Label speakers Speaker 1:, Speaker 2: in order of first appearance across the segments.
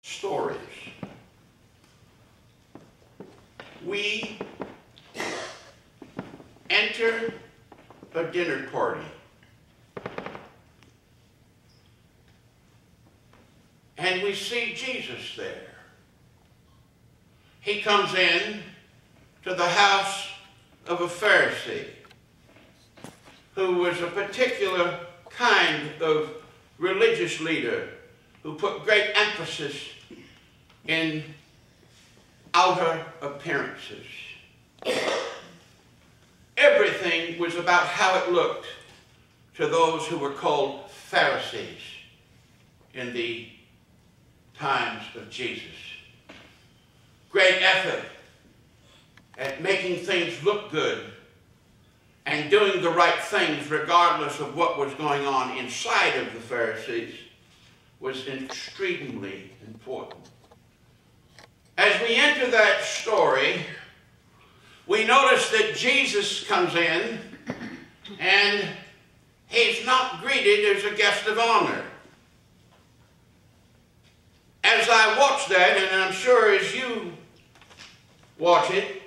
Speaker 1: stories. We enter a dinner party, and we see Jesus there. He comes in to the house of a Pharisee who was a particular kind of religious leader who put great emphasis in outer appearances. Everything was about how it looked to those who were called Pharisees in the times of Jesus. Great effort at making things look good and doing the right things regardless of what was going on inside of the Pharisees was extremely important. As we enter that story, we notice that Jesus comes in and he's not greeted as a guest of honor. As I watch that, and I'm sure as you watch it,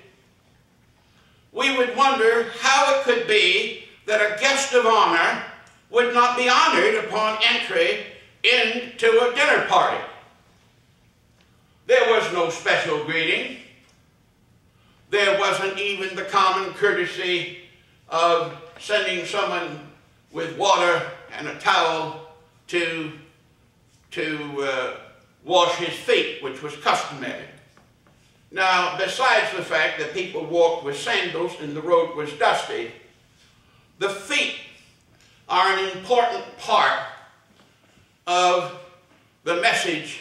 Speaker 1: we would wonder how it could be that a guest of honor would not be honored upon entry into a dinner party. There was no special greeting. There wasn't even the common courtesy of sending someone with water and a towel to wash his feet, which was customary. Now, besides the fact that people walked with sandals and the road was dusty, the feet are an important part of the message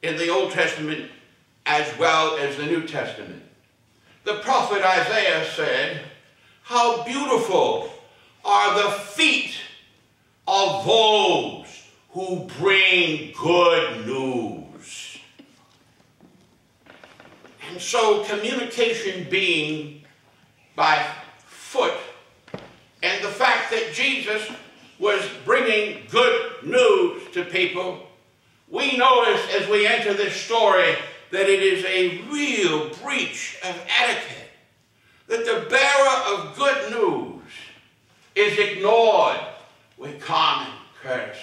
Speaker 1: in the Old Testament as well as the New Testament. The prophet Isaiah said, "How beautiful are the feet of those who bring good news." And so communication being by foot, and the fact that Jesus was bringing good news to people, we notice as we enter this story that it is a real breach of etiquette, that the bearer of good news is ignored with common courtesies.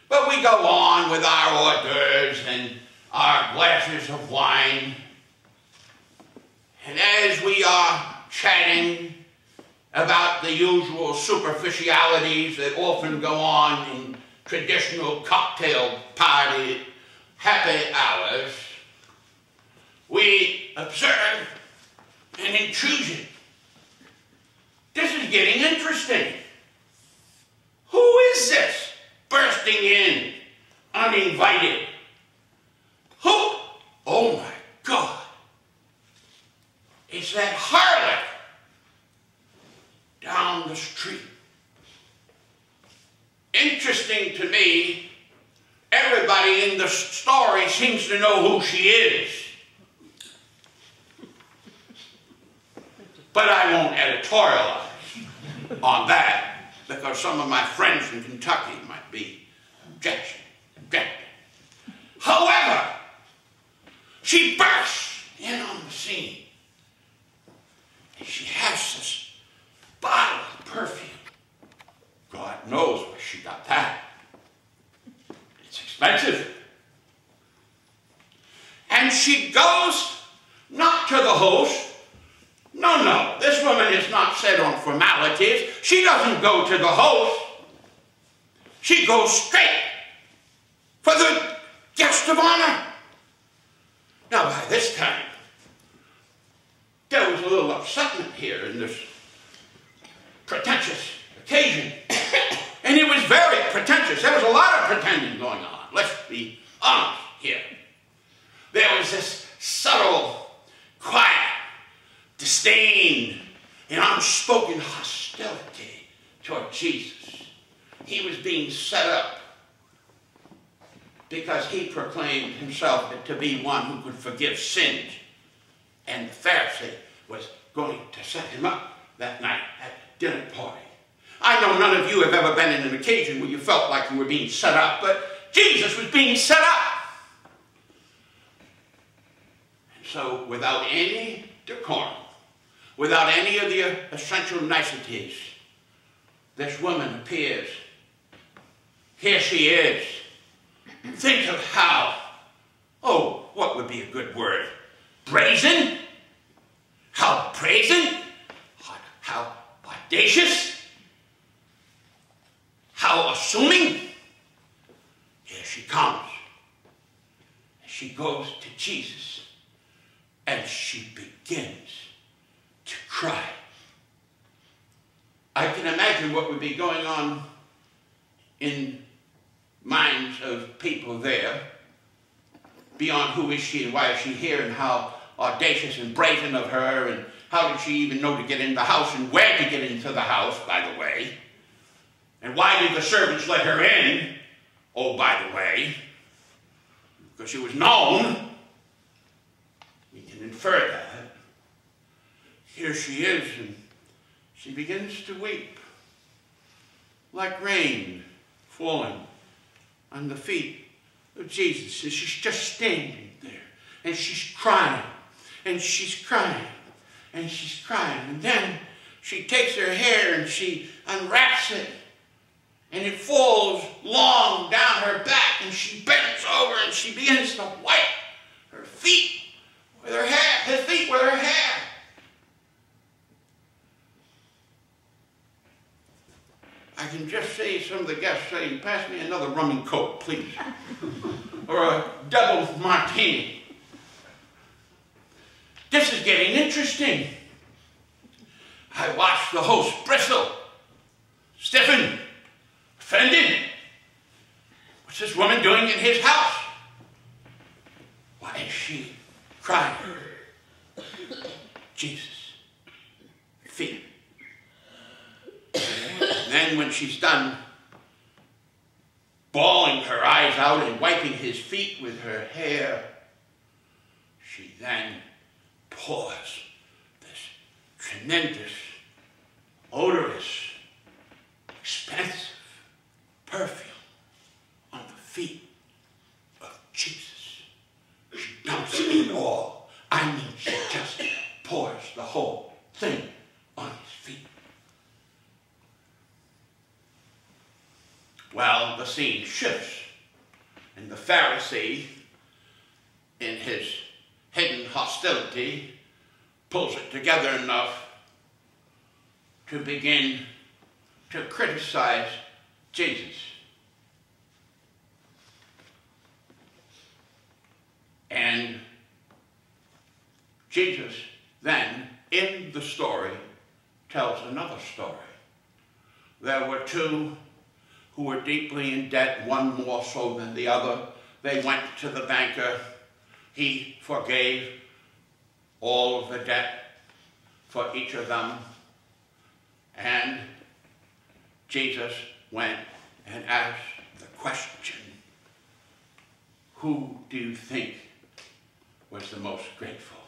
Speaker 1: But we go on with our hors d'oeuvres and our glasses of wine, and as we are chatting about the usual superficialities that often go on in traditional cocktail party happy hours, we observe an intrusion. This is getting interesting. Who is this bursting in uninvited? Who? Oh my God. It's that harlot down the street. Interesting to me, everybody in the story seems to know who she is. But I won't editorialize on that, because some of my friends from Kentucky might be objecting. However, she bursts in on the scene. And she has this bottle of perfume. God knows where she got that. It's expensive. And she goes not to the host. No, this woman is not set on formalities. She doesn't go to the host. She goes straight for the guest of honor. Now, by this time, there was a little upsetment here in this pretentious occasion. And it was very pretentious. There was a lot of pretending going on. Let's be honest here. There was this subtle, quiet disdain and unspoken hostility toward Jesus. He was being set up because he proclaimed himself to be one who could forgive sins. And the Pharisee was going to set him up that night at the dinner party. I know none of you have ever been in an occasion where you felt like you were being set up, but Jesus was being set up. So without any decorum, without any of the essential niceties, this woman appears. Here she is. Think of how, oh, what would be a good word? Brazen? How brazen? How audacious? How assuming? Here she comes. She goes to Jesus and she begins to cry. I can imagine what would be going on in minds of people there, beyond who is she and why is she here and how audacious and brazen of her, and how did she even know to get in the house and where to get into the house, by the way, and why did the servants let her in, oh, by the way, because she was known. We can infer that. Here she is, and she begins to weep like rain falling on the feet of Jesus. And she's just standing there, and she's crying, and she's crying, and she's crying. And then she takes her hair and she unwraps it, and it falls long down her back, and she bends over and she begins to wipe her feet with her hair, her feet with her hair. I can just see some of the guests saying, pass me another rum and coke, please. Or a double martini. This is getting interesting. I watched the host bristle, stiffen, offended. What's this woman doing in his house? Why is she crying? Jesus, feet. And then when she's done bawling her eyes out and wiping his feet with her hair, she then pours this tremendous, odorous, expensive perfume on the feet of Jesus. She dumps it all. I mean, she just pours the whole thing on his feet. Well, the scene shifts, and the Pharisee, in his hidden hostility, pulls it together enough to begin to criticize Jesus. And Jesus then, in the story, tells another story. There were two who were deeply in debt, one more so than the other. They went to the banker. He forgave all of the debt for each of them. And Jesus went and asked the question, who do you think was the most grateful?